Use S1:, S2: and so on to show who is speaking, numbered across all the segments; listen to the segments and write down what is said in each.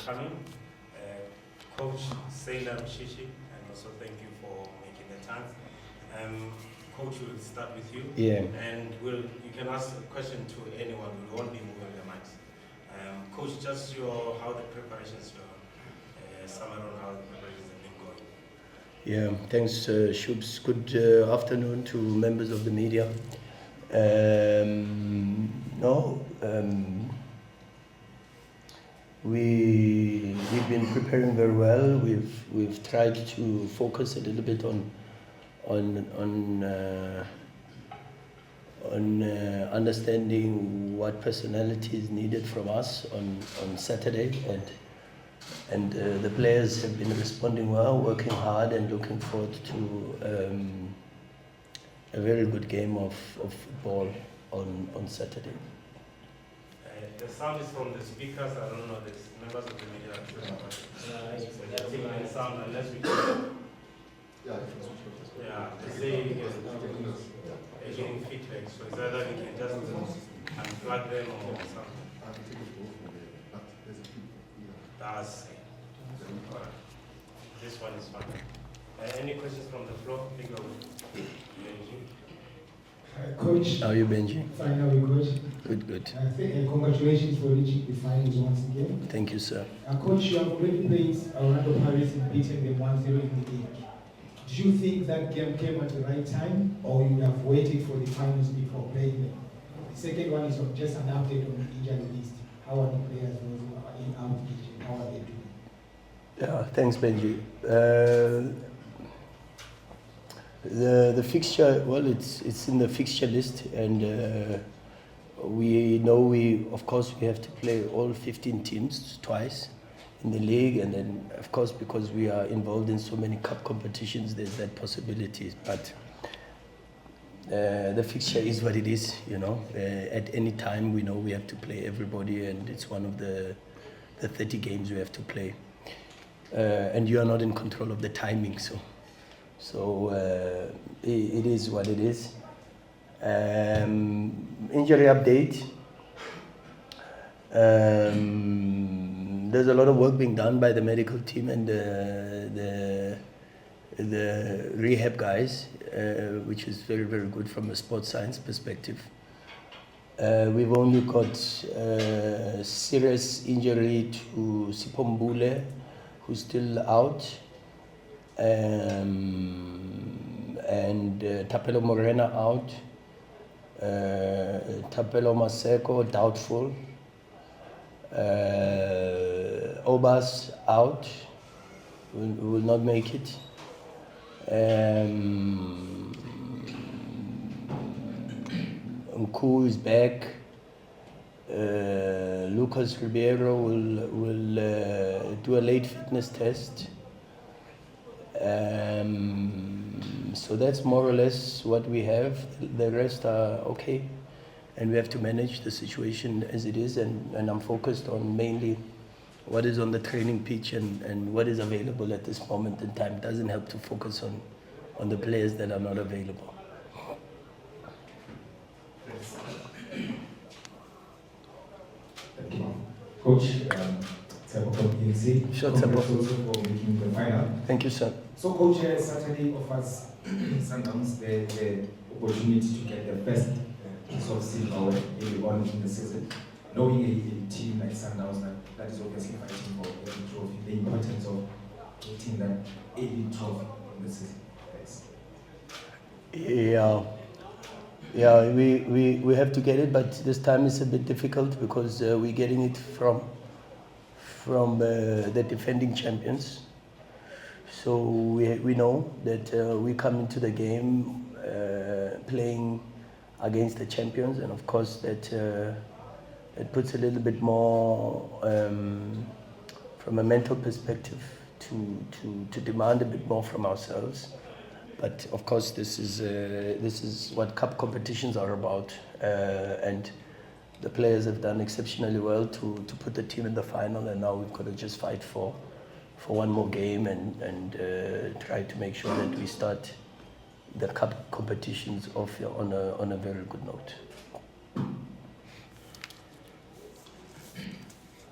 S1: coming. Coach Sailor Mshishi, and also thank you for making the time. Coach, we'll start with you.
S2: Yeah.
S1: And you can ask a question to anyone. We won't be moving the mics. Coach, just how the preparations, summary on how the preparations have been going.
S2: Yeah, thanks, Shubs. Good afternoon to members of the media. We've been preparing very well. We've tried to focus a little bit on understanding what personality is needed from us on Saturday, and the players have been responding well, working hard, and looking forward to a very good game of football on Saturday.
S1: The sound is from the speakers. I don't know, there's members of the media. They're taking the sound unless we can. Yeah, they say they're getting feedback, so it's either we can just unplug them or something. That's this one is fine. Any questions from the floor?
S3: Coach.
S2: How are you, Benji?
S3: Fine, how are you, Coach?
S2: Good.
S3: Congratulations for reaching the finals once again.
S2: Thank you, sir.
S3: Coach, you have already played Orlando Pirates and beaten them 1-0 in the league. Do you think that game came at the right time, or you have waited for the finals before playing them? The second one is just an update on the injury list. How are the players in our region? How are they doing?
S2: Yeah, thanks, Benji. The fixture, well, it's in the fixture list, and we know of course we have to play all 15 teams twice in the league, and then of course because we are involved in so many cup competitions, there's that possibility. But the fixture is what it is, at any time we know we have to play everybody, and it's one of the 30 games we have to play, and you are not in control of the timing, so it is what it is. Injury update. There's a lot of work being done by the medical team and the rehab guys, which is very, very good from a sports science perspective. We've only got serious injury to Sipombule, who's still out, and Tapelo Morena out, Tapelo Maseko doubtful, Obas out, will not make it. Nku is back. Lucas Ribeiro will do a late fitness test. So that's more or less what we have. The rest are okay, and we have to manage the situation as it is, and I'm focused on mainly what is on the training pitch and what is available at this moment in time. It doesn't help to focus on the players that are not available.
S4: Thank you. Coach, Themba from ENC.
S2: Sure,
S4: congratulations for making the final.
S2: Thank you, sir.
S4: So, Coach, Saturday offers Sundowns the opportunity to get the best piece of silverware early on in the season. Knowing a team like Sundowns that is obviously fighting for every trophy, the importance of getting that early trophy in the season. Thanks.
S2: Yeah, we have to get it, but this time it's a bit difficult because we're getting it from the defending champions. So we know that we come into the game playing against the champions, and of course that it puts a little bit more from a mental perspective to demand a bit more from ourselves. But of course this is what cup competitions are about, and the players have done exceptionally well to put the team in the final, and now we've got to just fight for one more game and try to make sure that we start the cup competitions off on a very good note.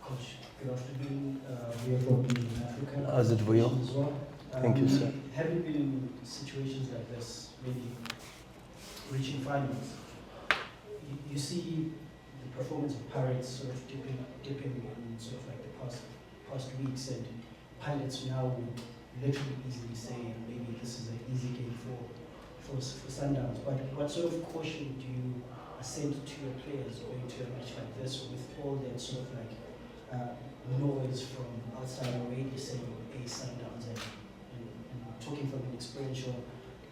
S5: Coach, Good afternoon. We are from Africa.
S2: How's it for you?
S5: As well.
S2: Thank you, sir.
S5: Having been in situations like this, maybe reaching finals, you see the performance of Pirates sort of dipping in sort of like the past weeks, and pilots now would literally easily say maybe this is an easy game for Sundowns. But what sort of caution do you send to your players going to a match like this with all that sort of like noise from outside already saying a Sundowns, and talking from an experiential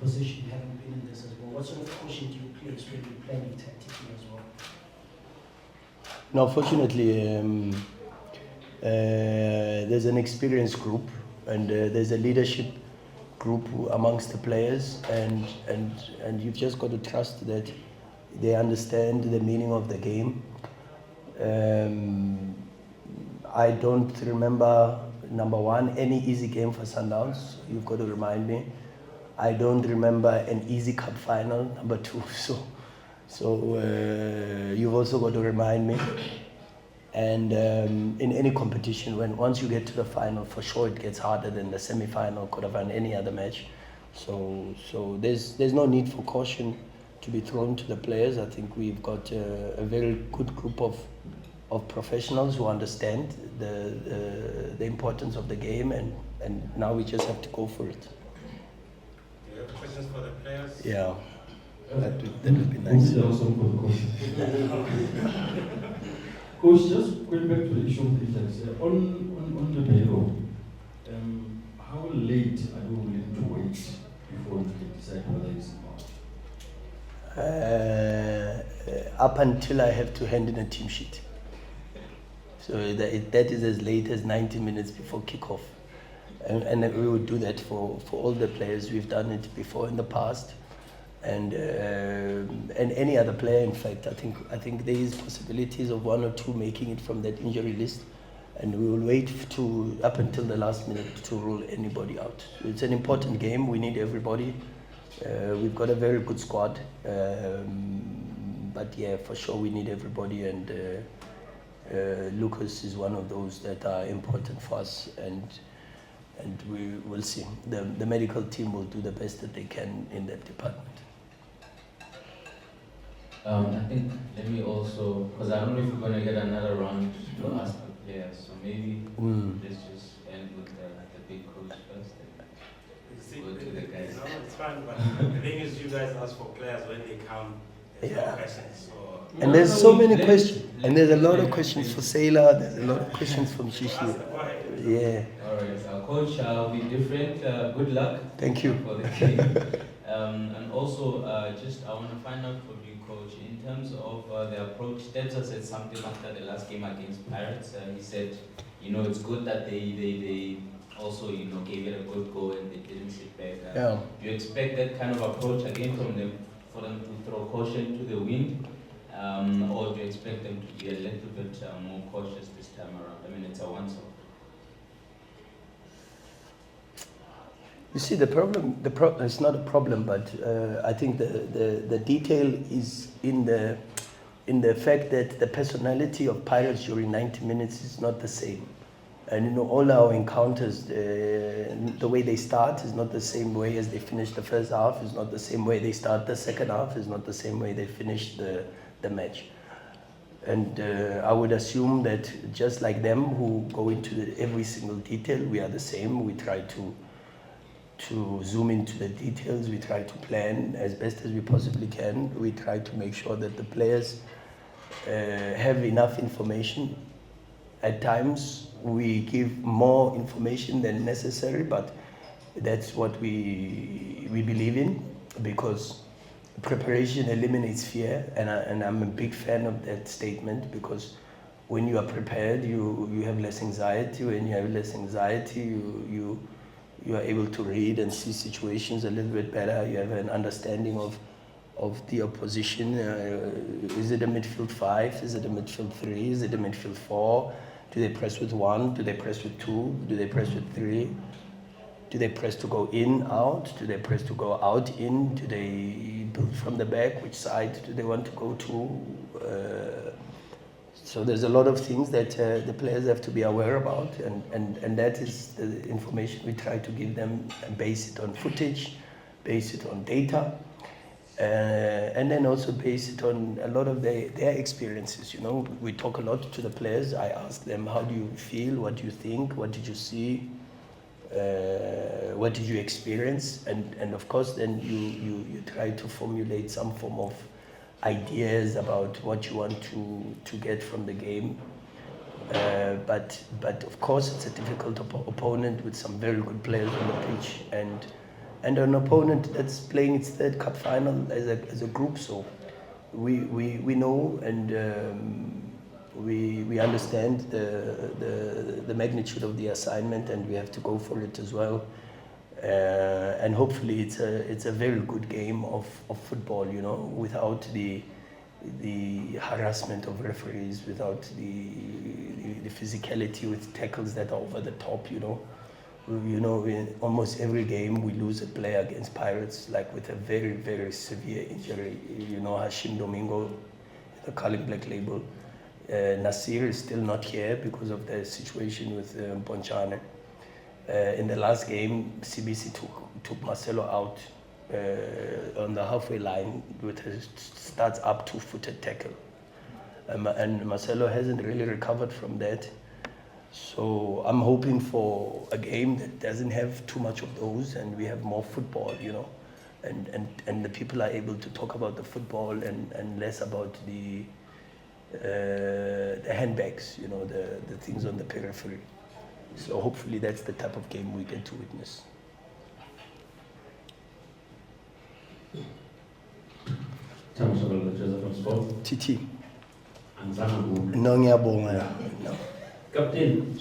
S5: position, having been in this as well? What sort of caution do you place when you're planning tactically as well?
S2: Now, fortunately, there's an experienced group, and there's a leadership group amongst the players, and you've just got to trust that they understand the meaning of the game. I don't remember, number one, any easy game for Sundowns. You've got to remind me. I don't remember an easy cup final, number two. So you've also got to remind me. And in any competition, once you get to the final, for sure it gets harder than the semi-final, quarterfinal, any other match. So there's no need for caution to be thrown to the players. I think we've got a very good group of professionals who understand the importance of the game, and now we just have to go for it.
S1: Do you have questions for the players?
S2: Yeah, that would be nice.
S6: Coach, just going back to the issue of defense, on the payroll, how late are you willing to wait before you can decide whether it's not?
S2: Up until I have to hand in a team sheet. So that is as late as 90 minutes before kickoff. And we would do that for all the players. We've done it before in the past. And any other player, in fact, I think there is possibilities of one or two making it from that injury list, and we will wait up until the last minute to rule anybody out. It's an important game. We need everybody. We've got a very good squad, but yeah, for sure we need everybody, and Lucas is one of those that are important for us, and we will see. The medical team will do the best that they can in that department.
S7: I think, let me also, because I don't know if we're going to get another round to ask the players, so maybe let's just end with the big coach first and go to the guys.
S1: No, it's fine, but the thing is, you guys ask for players when they come, there's no questions. So
S2: and there's so many questions, and there's a lot of questions for Sailor, there's a lot of questions from Shishi. Yeah.
S7: Alright, coach, will be different. Good luck.
S2: Thank you.
S7: For the game. And also, I want to find out from you, coach, in terms of the approach. Themba said something after the last game against Pirates. He said, it's good that they also, gave it a good go and they didn't sit back.
S2: Yeah.
S7: Do you expect that kind of approach again from them, for them to throw caution to the wind? Or do you expect them to be a little bit more cautious this time around? I mean, it's a once-off.
S2: You see, the problem it's not a problem, but I think the detail is in the fact that the personality of Pirates during 90 minutes is not the same. And all our encounters, the way they start is not the same way as they finish the first half, is not the same way they start the second half, is not the same way they finish the match. And I would assume that just like them, who go into every single detail, we are the same. We try to zoom into the details. We try to plan as best as we possibly can. We try to make sure that the players have enough information. At times we give more information than necessary, but that's what we believe in, because preparation eliminates fear, and I'm a big fan of that statement, because when you are prepared, you have less anxiety. When you have less anxiety, you are able to read and see situations a little bit better. You have an understanding of the opposition. Is it a midfield 5? Is it a midfield 3? Is it a midfield 4? Do they press with 1? Do they press with 2? Do they press with 3? Do they press to go in, out? Do they press to go out, in? Do they build from the back? Which side do they want to go to? So there's a lot of things that the players have to be aware about, and that is the information we try to give them and base it on footage, base it on data, and then also base it on a lot of their experiences. You know, we talk a lot to the players. I ask them, how do you feel? What do you think? What did you see? What did you experience? And of course, then you try to formulate some form of ideas about what you want to get from the game. But of course, it's a difficult opponent with some very good players on the pitch, and an opponent that's playing its third cup final as a group. So we know, and we understand the magnitude of the assignment, and we have to go for it as well. And hopefully it's a very good game of football, you know, without the harassment of referees, without the physicality with tackles that are over the top, you know. In almost every game we lose a player against Pirates, like with a very, very severe injury. You know, Hashim Domingo, the Carling Black Label. Nasir is still not here because of the situation with Ponchane. In the last game, CBC took Marcelo out on the halfway line with his starts up 2-footed tackle. And Marcelo hasn't really recovered from that. So I'm hoping for a game that doesn't have too much of those, and we have more football, you know, and the people are able to talk about the football and less about the handbags, you know, the things on the periphery. So hopefully that's the type of game we get to witness. TT. No, ngiyabonga. No.
S6: Captain.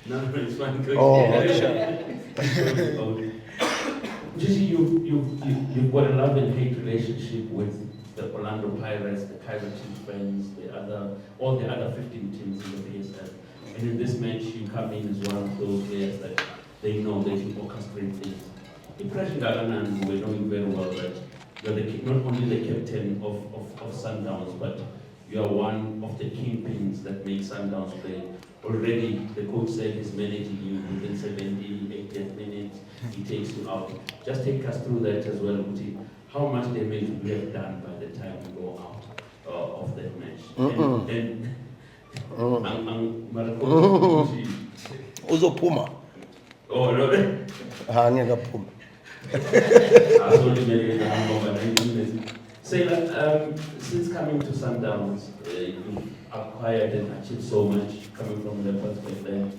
S6: No, it's fine.
S2: Oh, sure.
S6: You've got a love and hate relationship with the Orlando Pirates, the Kaiser Chiefs fans, all the other 15 teams in the PSL. And in this match, you come in as one of those players that they know that you orchestrate things. Impression Gaganand, we're knowing very well that you're not only the captain of Sundowns, but you are one of the kingpins that make Sundowns play. Already, the coach said he's managing you within 70, 80 minutes, he takes you out. Just take us through that as well, Uti. How much damage would we have done by the time we go out of that match?
S2: Uzopuma.
S6: Oh, no.
S2: Angekaphuma.
S6: Since coming to Sundowns, you acquired and achieved so much coming from the perspective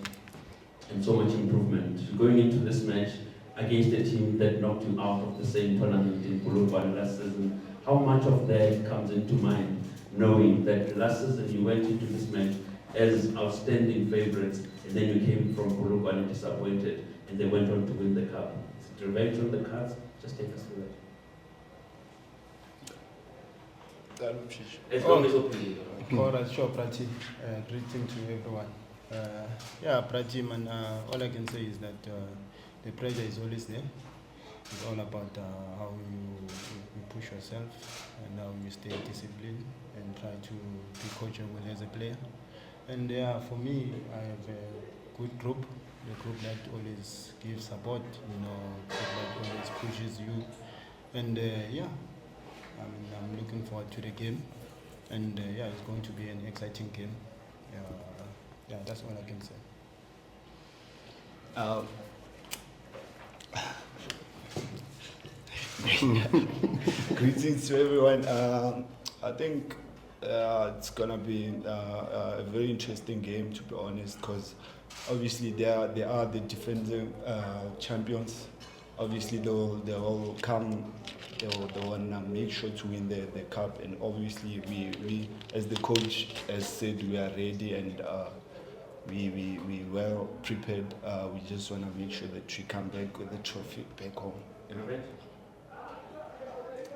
S6: and so much improvement. Going into this match against a team that knocked you out of the same tournament in Polokwane last season, how much of that comes into mind, knowing that last season you went into this match as outstanding favorites, and then you came from Polokwane disappointed, and they went on to win the cup? Is it revenge on the cards? Just take us through that. As long as open.
S8: Alright, sure, Prati. Greeting to everyone. Prati, man, all I can say is that the pressure is always there. It's all about how you push yourself and how you stay disciplined and try to be coachable as a player. And for me, I have a good group, the group that always gives support, you know, that always pushes you. And I'm looking forward to the game. And it's going to be an exciting game. That's all I can say.
S9: Greetings to everyone. I think it's gonna be a very interesting game, to be honest, because obviously they are the defending champions. Obviously they'll come. They want to make sure to win the cup, and obviously we as the coach has said, we are ready and we well prepared. We just want to make sure that we come back with the trophy back home.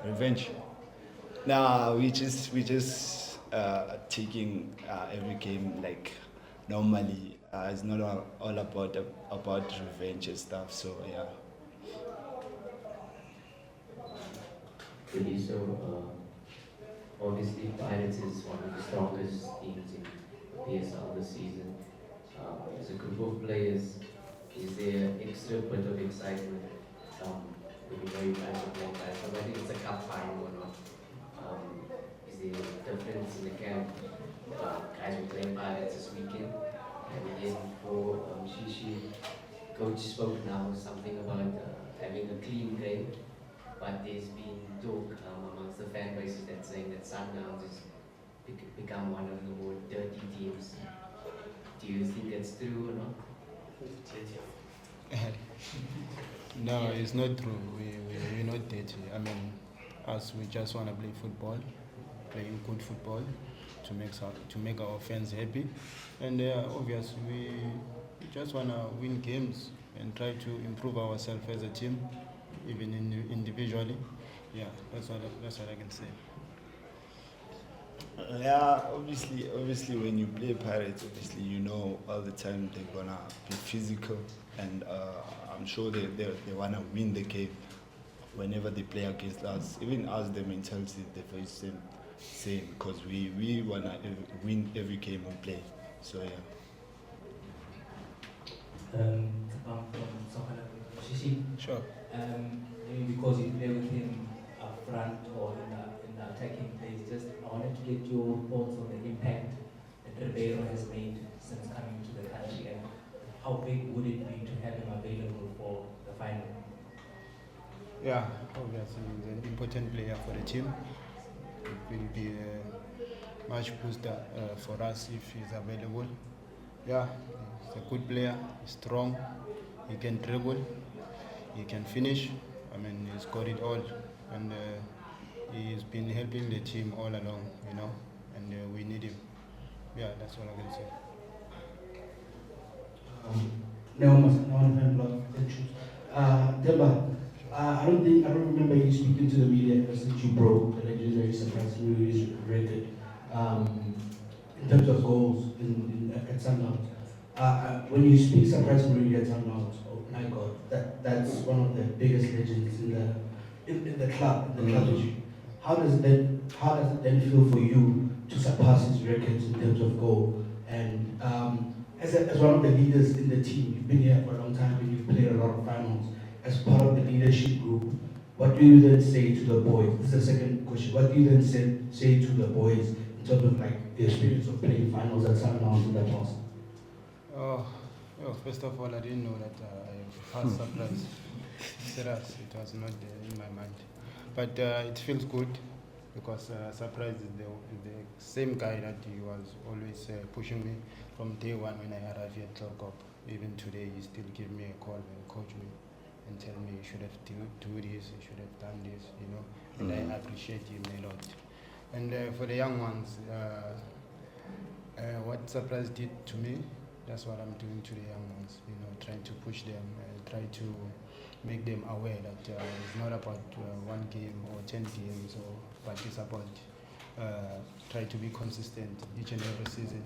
S9: Revenge? Nah, we just taking every game like normally. It's not all about revenge and stuff. So yeah.
S7: Khuliso,
S6: Obviously, Pirates is one of the strongest teams in PSL this season. As a group of players, is there extra bit of excitement when you know you guys are playing Pirates? So I think it's a cup final or not. Is there a difference in the camp? Guys were playing Pirates this weekend. And then for Shishi, coach spoke now something about having a clean game. But there's been talk amongst the fan bases that's saying that Sundowns has become one of the more dirty teams. Do you think that's true or not?
S8: No, it's not true. We're not dirty. I mean, us, we just want to play football, playing good football to make our fans happy. And obviously, we just want to win games and try to improve ourselves as a team, even individually. Yeah, that's what I can say.
S9: Yeah, obviously, when you play Pirates, obviously you know all the time they're gonna be physical, and I'm sure they wanna win the game whenever they play against us. Even us, the mentality the very same because we wanna win every game we play. So yeah.
S10: I'm from Shishi.
S8: Sure.
S10: Maybe because you play with him up front or in the attacking phase, just I wanted to get your thoughts on the impact that Ribeiro has made since coming to the country, and how big would it be to have him available for the final?
S8: Yeah, obviously he's an important player for the team. It will be a much booster for us if he's available. Yeah, he's a good player, he's strong, he can dribble, he can finish. I mean, he's got it all, and he's been helping the team all along, you know, and we need him. Yeah, that's all I can say.
S5: Themba, I don't remember you speaking to the media ever since you broke the legendary surprising record in terms of goals at Sundowns. When you speak surprisingly at Sundowns, oh my God, that's one of the biggest legends in the club, history. How does it then feel for you to surpass his records in terms of goal? And as one of the leaders in the team, you've been here for a long time and you've played a lot of finals. As part of the leadership group, what do you then say to the boys? This is the second question. What do you then say to the boys in terms of like the experience of playing finals at Sundowns in the past?
S8: First of all, I didn't know that I was surprised. Serious, it was not in my mind. But it feels good because Surprise is the same guy that he was always pushing me from day one when I arrived here at Club Cup. Even today, he still give me a call and coach me and tell me you should have do this, you should have done this, you know. And I appreciate him a lot. And for the young ones, what Surprise did to me, that's what I'm doing to the young ones, you know, trying to push them, try to make them aware that it's not about one game or 10 games, but it's about try to be consistent each and every season.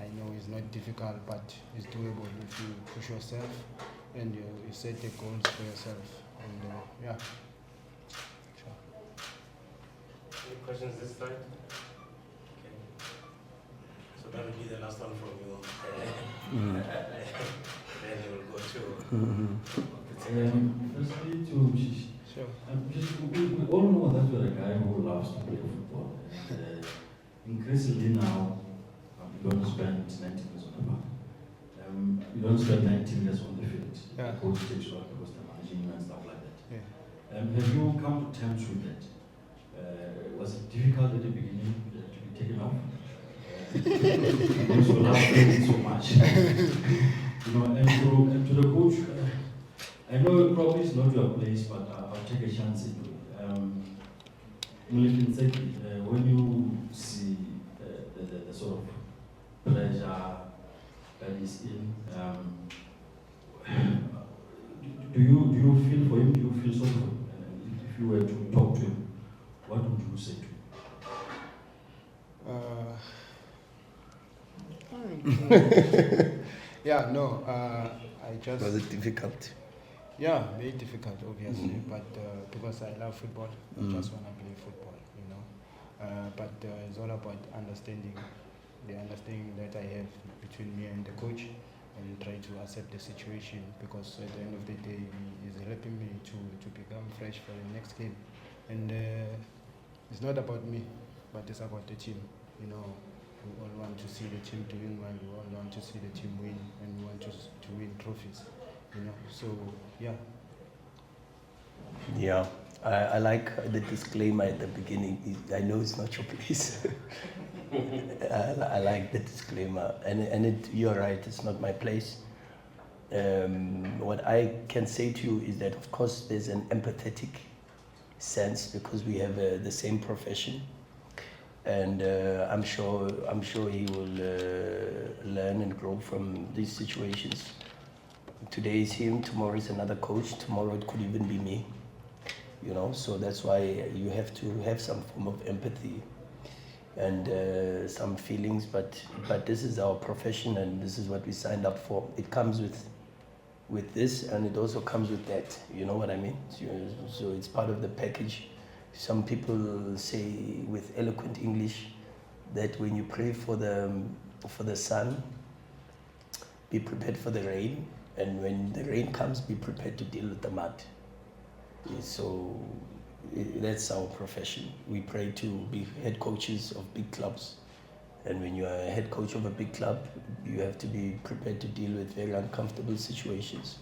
S8: I know it's not difficult, but it's doable if you push yourself and you set the goals for yourself. And yeah. Sure.
S1: Any questions this side? Okay. So that will be the last one from you. Then you will go to.
S11: Firstly, to Shishi.
S8: Sure.
S11: We all know that you're a guy who loves to play football. And, increasingly now, you don't spend 90 minutes on the park. You don't spend 90 minutes on the field.
S8: Yeah.
S11: The coach takes you out because they're managing you and stuff like that.
S8: Yeah.
S11: Have you come to terms with that? Was it difficult at the beginning to be taken off? Because you love playing so much. You know, and to the coach, I know probably it's not your place, but I'll take a chance into it. When you see the sort of pressure that is in, do you feel for him? Do you feel sorry for him? If you were to talk to him, what would you say to
S8: him? Yeah, no, I just...
S2: Was it difficult?
S8: Yeah, very difficult, obviously, but because I love football, I just want to play football, you know. but it's all about understanding, the understanding that I have between me and the coach, and try to accept the situation, because at the end of the day he is helping me to become fresh for the next game. And it's not about me, but it's about the team. You know, we all want to see the team doing well, we all want to see the team win, and we want to win trophies. You know, so yeah.
S2: Yeah, I like the disclaimer at the beginning. I know it's not your place. I like the disclaimer, and you're right, it's not my place. What I can say to you is that, of course, there's an empathetic sense because we have the same profession, and I'm sure he will learn and grow from these situations. Today is him, tomorrow is another coach, tomorrow it could even be me. You know, so that's why you have to have some form of empathy and some feelings, but this is our profession and this is what we signed up for. It comes with this, and it also comes with that. You know what I mean? So it's part of the package. Some people say with eloquent English that when you pray for the sun, be prepared for the rain, and when the rain comes, be prepared to deal with the mud. So that's our profession. We pray to be head coaches of big clubs, and when you are a head coach of a big club, you have to be prepared to deal with very uncomfortable situations.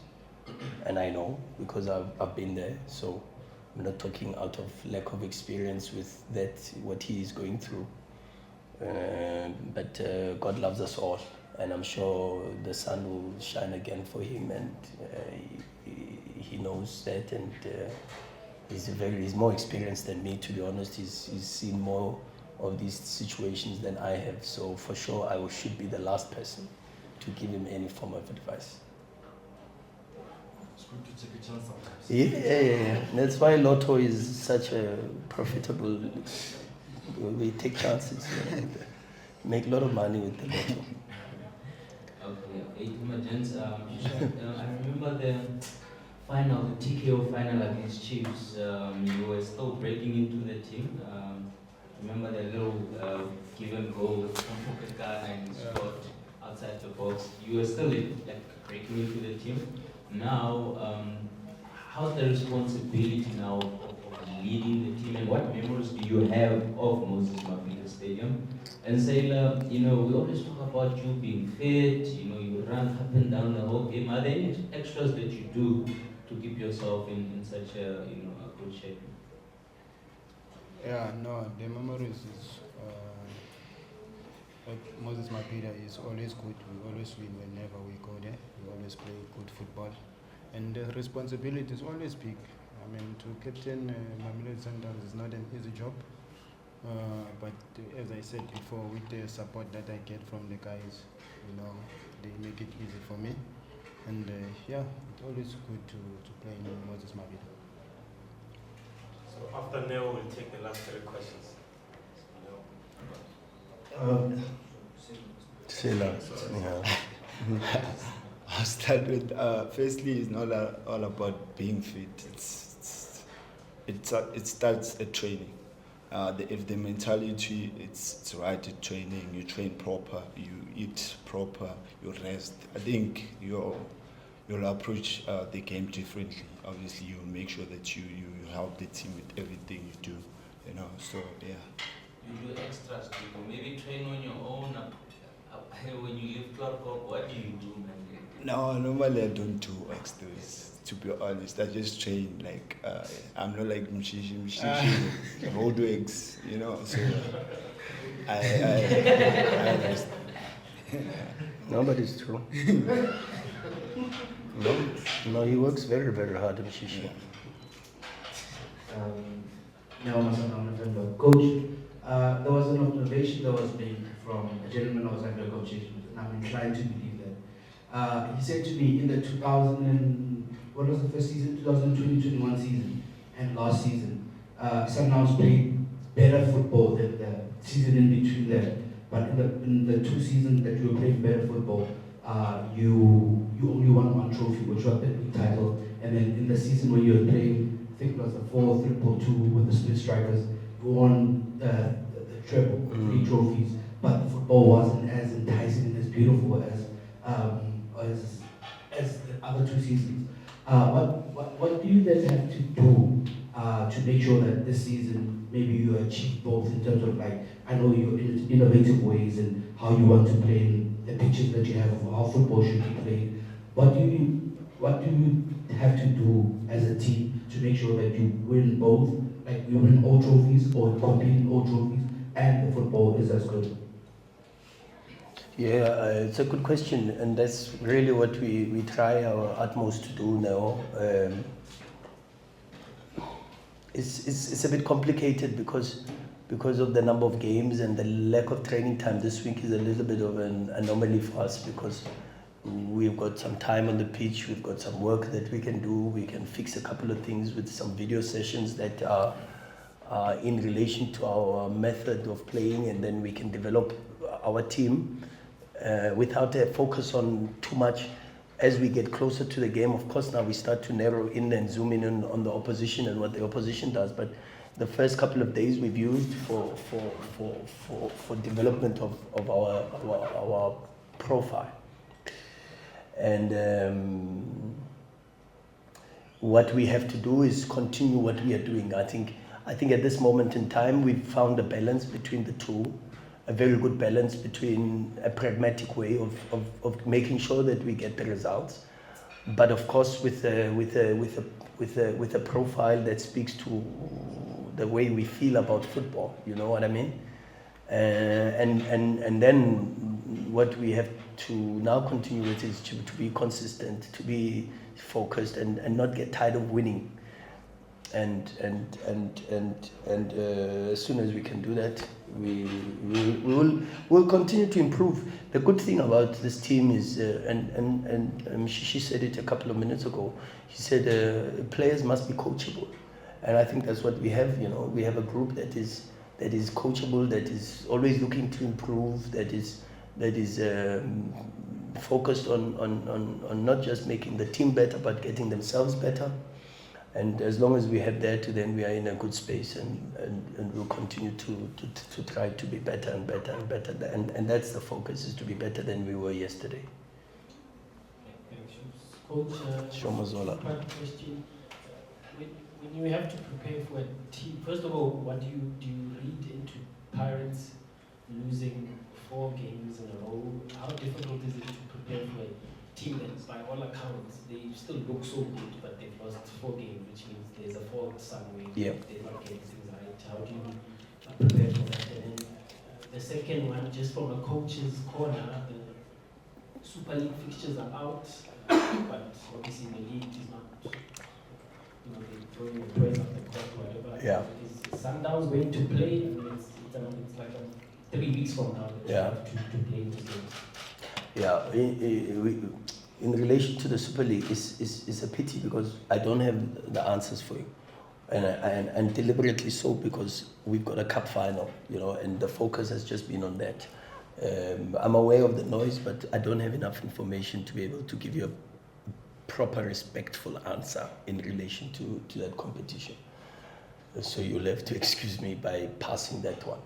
S2: And I know, because I've been there, so I'm not talking out of lack of experience with that, what he is going through. But God loves us all, and I'm sure the sun will shine again for him, and he knows that, and he's more experienced than me, to be honest. He's seen more of these situations than I have, so for sure I should be the last person to give him any form of advice.
S11: It's good to take a chance sometimes.
S2: Yeah. That's why Lotto is such a profitable. We take chances, make a lot of money with the Lotto.
S7: Okay, gents, I remember the final, the TKO final against Chiefs. You were still breaking into the team. Remember the little give and go from Pukeka and spot outside the box. You were still breaking into the team. Now, how's the responsibility now of leading the team, and what memories do you have of Moses Mabhida Stadium? And Sailor, you know, we always talk about you being fit, you know, you run up and down the whole game. Are there any extras that you do to keep yourself in such a, you know, a good shape?
S8: Yeah, no, the memories is like Moses Mabhida is always good. We always win whenever we go there. We always play good football, and the responsibility is always big. I mean, to captain Mamelodi Sundowns is not an easy job, but as I said before, with the support that I get from the guys, you know, they make it easy for me, and yeah, it's always good to play in Moses Mabhida.
S1: So after Neo, we'll take the last 3 questions.
S9: I'll start with, firstly, it's not all about being fit. It starts at training. If the mentality, it's right at training, you train proper, you eat proper, you rest. I think you'll approach the game differently. Obviously, you make sure that you help the team with everything you do, you know. So yeah.
S7: You do extras, people. Maybe train on your own. When you leave Club Corp, what do you do, man?
S9: No, normally I don't do extras. To be honest, I just train. Like I'm not like Mshishi, road eggs, you know. So I rest.
S2: No, but it's true. No, he works very, very hard, Mshishi.
S5: Coach, there was an observation that was made from a gentleman I was under conversation with, and I'm inclined to believe that. He said to me in the 2020-21 season and last season, Sundowns played better football than the season in between there. But in the 2 seasons that you were playing better football, you only won 1 trophy, which was the league title. And then in the season where you were playing, I think it was the 4-3-2 with the split strikers, you won
S12: treble, 3 trophies, but the football wasn't as enticing and as beautiful as the other 2 seasons. What do you then have to do to make sure that this season maybe you achieve both in terms of, like, I know your innovative ways and how you want to play and the pictures that you have of how football should be played. What do you have to do as a team to make sure that you win both, like you win all trophies or compete in all trophies and the football is as good?
S2: Yeah, it's a good question, and that's really what we try our utmost to do now. It's a bit complicated because of the number of games and the lack of training time. This week is a little bit of an anomaly for us because we've got some time on the pitch, we've got some work that we can do, we can fix a couple of things with some video sessions that are in relation to our method of playing, and then we can develop our team without a focus on too much. As we get closer to the game, of course, now we start to narrow in and zoom in on the opposition and what the opposition does. But the first couple of days we've used for development of our profile. And what we have to do is continue what we are doing. I think at this moment in time we've found a balance between the two. A very good balance between a pragmatic way of making sure that we get the results, but of course with a profile that speaks to the way we feel about football. You know what I mean? And then what we have to now continue with is to be consistent, to be focused, and not get tired of winning. And as soon as we can do that, we'll continue to improve. The good thing about this team is, she said it a couple of minutes ago. She said players must be coachable, and I think that's what we have. You know, we have a group that is coachable, that is always looking to improve, that is focused on not just making the team better, but getting themselves better. And as long as we have that, then we are in a good space, and we'll continue to try to be better and better and better. And that's the focus, is to be better than we were yesterday.
S5: Coach,
S2: Shomozola.
S5: one question. When you have to prepare for a team, first of all, what do you read into Pirates losing 4 games in a row? How difficult is it to prepare for a team that, by all accounts, they still look so good, but they've lost 4 games, which means there's a fault somewhere.
S2: Yep.
S5: They're not getting things right. How do you prepare for that? And then the second one, just from a coach's corner, the Super League fixtures are out, but obviously the league is not, they're throwing the toys off the court, whatever.
S2: Yeah.
S5: Is Sundowns going to play? I mean, it's like 3 weeks from now that you have to play this game.
S2: Yeah, in relation to the Super League, it's a pity because I don't have the answers for you, and deliberately so, because we've got a cup final, and the focus has just been on that. I'm aware of the noise, but I don't have enough information to be able to give you a proper, respectful answer in relation to that competition. So you'll have to excuse me by passing that one.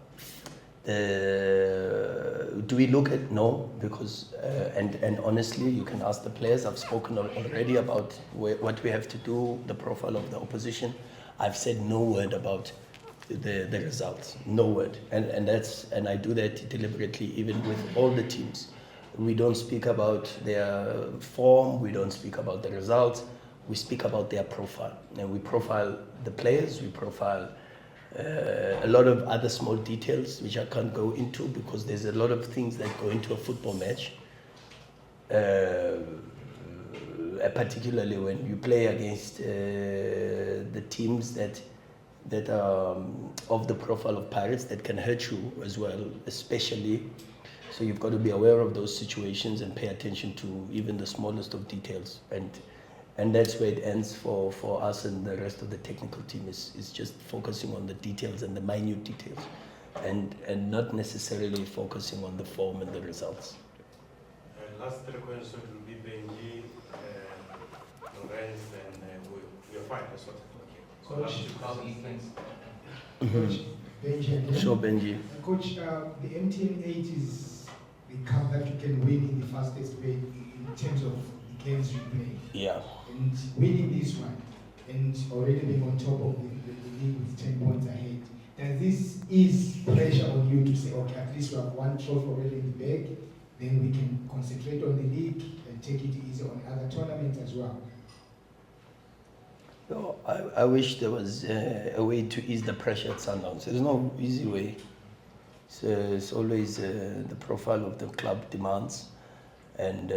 S2: Do we look at? No, because and honestly, you can ask the players. I've spoken already about what we have to do, the profile of the opposition. I've said no word about the results, no word, and I do that deliberately, even with all the teams. We don't speak about their form, we don't speak about the results, we speak about their profile, and we profile the players, we profile a lot of other small details which I can't go into because there's a lot of things that go into a football match, particularly when you play against the teams that are of the profile of Pirates, that can hurt you as well, especially. So you've got to be aware of those situations and pay attention to even the smallest of details, and that's where it ends for us and the rest of the technical team, is just focusing on the details and the minute details, and not necessarily focusing on the form and the results.
S1: Last 3 questions will be Benji, Lorenz, and we are fine. That's what. Okay.
S7: Coach, how do you think?
S3: Coach, Benji again.
S2: Sure, Benji.
S3: Coach, the MTN8 is the cup that you can win in the fastest way in terms of the games you play.
S2: Yeah.
S3: And winning this one, and already being on top of the league with 10 points ahead, does this ease pressure on you to say, okay, at least we have one trophy already in the bag, then we can concentrate on the league and take it easy on other tournaments as well?
S2: No, I wish there was a way to ease the pressure at Sundowns. There's no easy way. It's always the profile of the club demands. And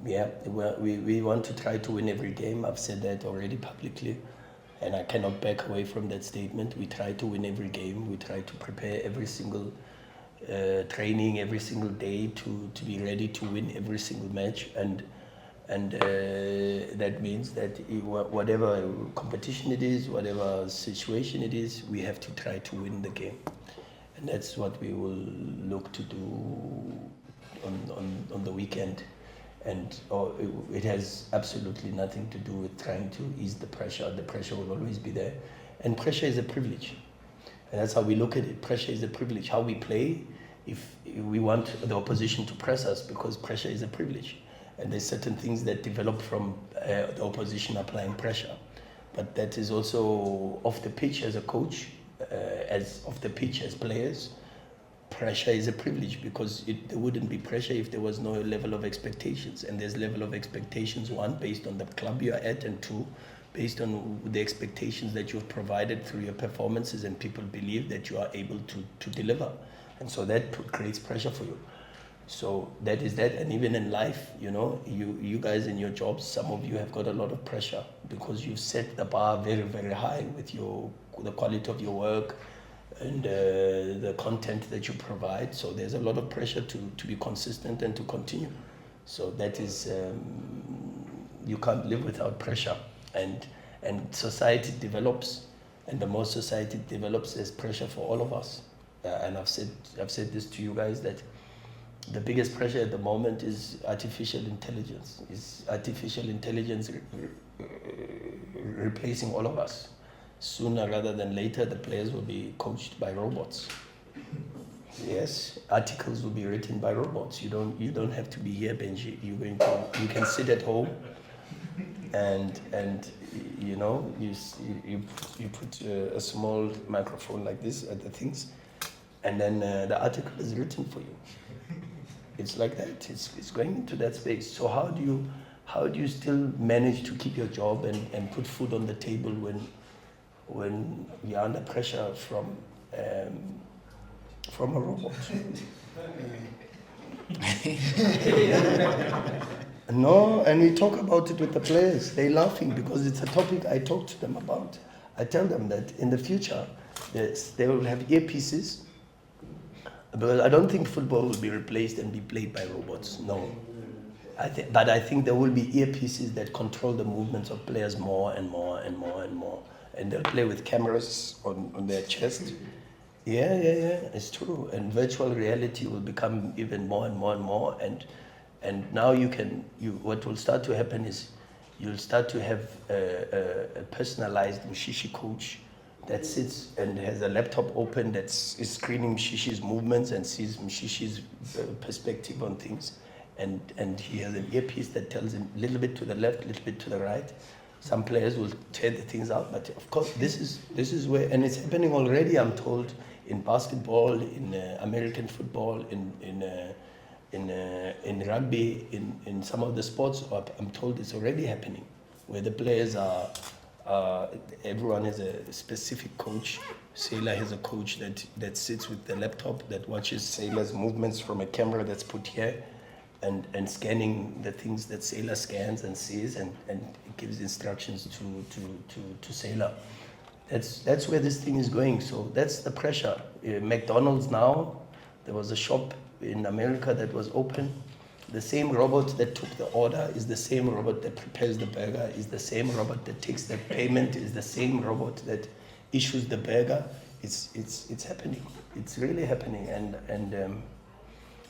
S2: yeah, we want to try to win every game. I've said that already publicly. And I cannot back away from that statement. We try to win every game. We try to prepare every single training, every single day to be ready to win every single match. And that means that whatever competition it is, whatever situation it is, we have to try to win the game. And that's what we will look to do on the weekend. And it has absolutely nothing to do with trying to ease the pressure. The pressure will always be there. And pressure is a privilege. And that's how we look at it. Pressure is a privilege. How we play, if we want the opposition to press us, because pressure is a privilege. And there's certain things that develop from the opposition applying pressure. But that is also off the pitch as a coach, as off the pitch as players. Pressure is a privilege because there wouldn't be pressure if there was no level of expectations. And there's level of expectations, one, based on the club you're at, and two, based on the expectations that you've provided through your performances, and people believe that you are able to deliver. And so that creates pressure for you. So that is that. And even in life, you know, you guys in your jobs, some of you have got a lot of pressure because you've set the bar very, very high with the quality of your work and the content that you provide. So there's a lot of pressure to be consistent and to continue. So that is, you can't live without pressure. And society develops, and the more society develops, there's pressure for all of us. And I've said this to you guys, that the biggest pressure at the moment is artificial intelligence. Is artificial intelligence replacing all of us? Sooner rather than later, the players will be coached by robots. Yes, articles will be written by robots. You don't have to be here, Benji. You can sit at home, and you know, you put a small microphone like this at the things, and then the article is written for you. It's like that. It's going into that space. So how do you still manage to keep your job and put food on the table when you're under pressure from a robot? No, and we talk about it with the players. They're laughing because it's a topic I talk to them about. I tell them that in the future, they will have earpieces. Because I don't think football will be replaced and be played by robots, no. But I think there will be earpieces that control the movements of players more and more and more and more. And they'll play with cameras on their chest. Yeah, it's true. And virtual reality will become even more and more and more. And now what will start to happen is you'll start to have a personalized Mshishi coach that sits and has a laptop open is screening Mshishi's movements and sees Mshishi's perspective on things. And he has an earpiece that tells him a little bit to the left, a little bit to the right. Some players will tear the things out, but of course this is where, and it's happening already, I'm told, in basketball, in American football, in rugby, in some of the sports. I'm told it's already happening, where the players are. Everyone has a specific coach. Sailor has a coach that sits with the laptop that watches Sailor's movements from a camera that's put here, and scanning the things that Sailor scans and sees, and gives instructions to Sailor. That's where this thing is going. So that's the pressure. McDonald's now, there was a shop in America that was open. The same robot that took the order is the same robot that prepares the burger, is the same robot that takes the payment, is the same robot that issues the burger. It's happening. It's really happening. And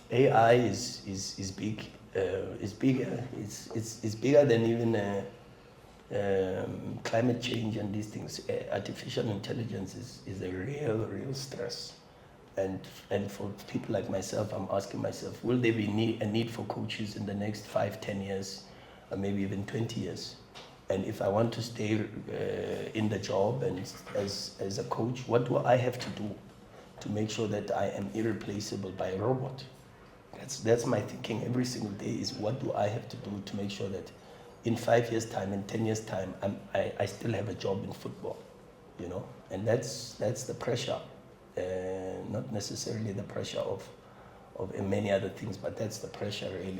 S2: AI is big. It's bigger. It's bigger than even climate change and these things, artificial intelligence is a real stress. And for people like myself, I'm asking myself, will there be a need for coaches in the next 5, 10 years, or maybe even 20 years? And if I want to stay in the job and as a coach, what do I have to do to make sure that I am irreplaceable by a robot? That's my thinking every single day, is what do I have to do to make sure that in 5 years' time, in 10 years' time, I still have a job in football, you know? And that's the pressure, not necessarily the pressure of many other things, but that's the pressure, really.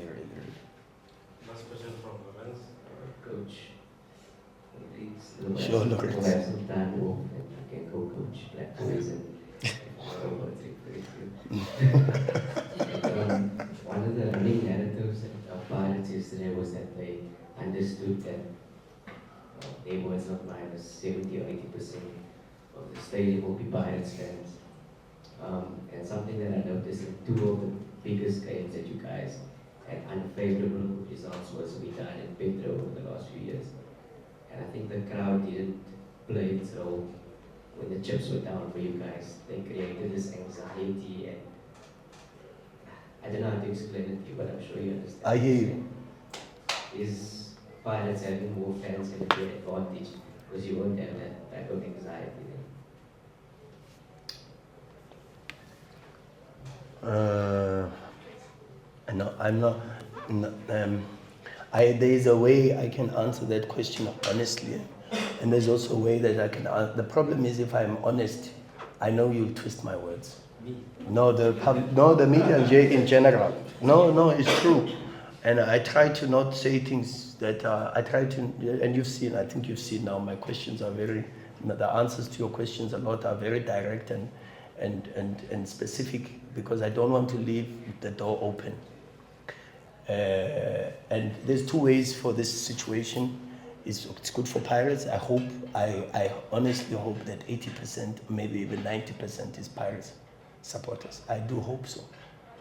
S1: Last question from Lorenz.
S13: Coach.
S2: Sure, Lorenz.
S13: We'll have some time off and you can go coach Black Boys and one of the main narratives of Pirates yesterday was that they understood that they was not minus 70 or 80% of the stadium will be Pirates fans. And something that I noticed in 2 of the biggest games that you guys had unfavorable results was Mudau and Pedro over the last few years. And I think the crowd didn't play its role when the chips were down for you guys. They created this anxiety, and I don't know how to explain it to you, but I'm sure you understand.
S2: I hear you.
S13: Is Pirates having more fans going to be an advantage because you won't have that type of anxiety?
S2: No, I'm not. There is a way I can answer that question honestly, and there's also a way that I can answer. The problem is, if I'm honest, I know you'll twist my words. No, the media in general. No, it's true. And I try to not say things that I try to, and I think you've seen now, my questions are the answers to your questions a lot are very direct and specific, because I don't want to leave the door open. And there's 2 ways for this situation. It's good for Pirates. I honestly hope that 80%, maybe even 90% is Pirates supporters. I do hope so,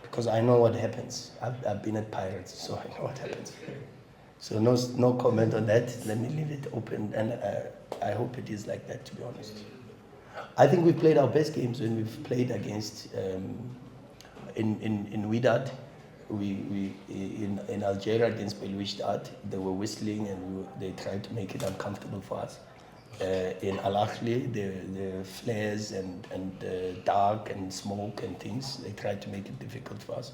S2: because I know what happens. I've been at Pirates, so I know what happens. So no comment on that. Let me leave it open, and I hope it is like that, to be honest. I think we played our best games when we've played against in Wydad. We in Algeria against Belouizdad, they were whistling and they tried to make it uncomfortable for us. In Al Ahly, the flares and dark and smoke and things, they tried to make it difficult for us.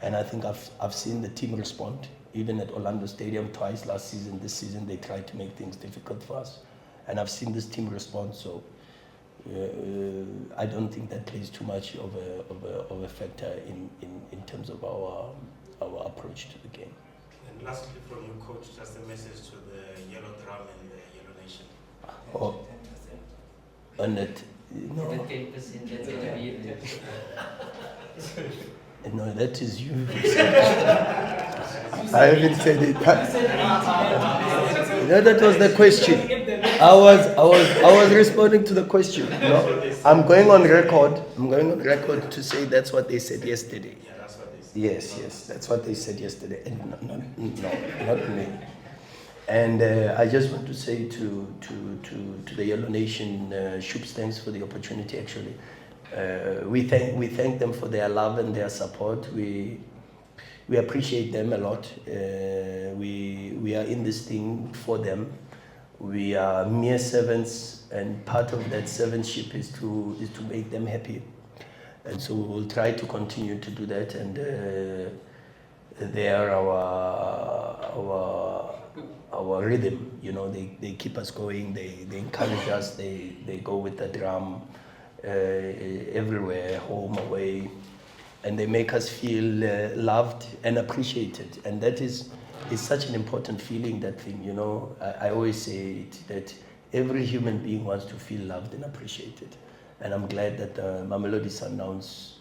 S2: And I think I've seen the team respond. Even at Orlando Stadium twice last season, this season, they tried to make things difficult for us. And I've seen this team respond, so I don't think that plays too much of a factor in terms of our approach to the game.
S1: And lastly, from you, coach, just a message to the Yellow Drum and the Yellow Nation.
S2: Oh, on that, no.
S10: The 10% that's going to be there.
S2: No, that is you. I haven't said it. No, that was the question. I was responding to the question. No, I'm going on record. To say that's what they said yesterday.
S1: Yeah, that's what they said.
S2: Yes, that's what they said yesterday. And no, not me. And I just want to say to the Yellow Nation, Shoops, thanks for the opportunity. Actually, we thank them for their love and their support. We appreciate them a lot. We are in this thing for them. We are mere servants, and part of that servantship is to make them happy. And so we will try to continue to do that. And they are our rhythm. You know, they keep us going. They encourage us. They go with the drum everywhere, home, away, and they make us feel loved and appreciated. And that is such an important feeling, that thing, you know. I always say it, that every human being wants to feel loved and appreciated. And I'm glad that the Mamelodi Sundowns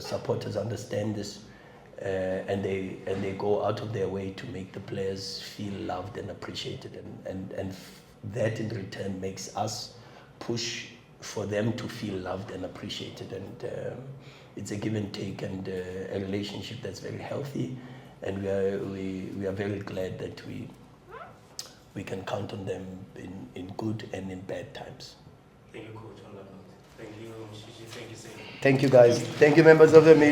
S2: supporters understand this, and they go out of their way to make the players feel loved and appreciated, and that in return makes us push for them to feel loved and appreciated. And it's a give and take, and a relationship that's very healthy. And we are very glad that we can count on them in good and in bad times.
S1: Thank you, Coach, on that note. Thank you, Mshishi. Thank you, Sir.
S2: Thank you, guys. Thank you, members of the media.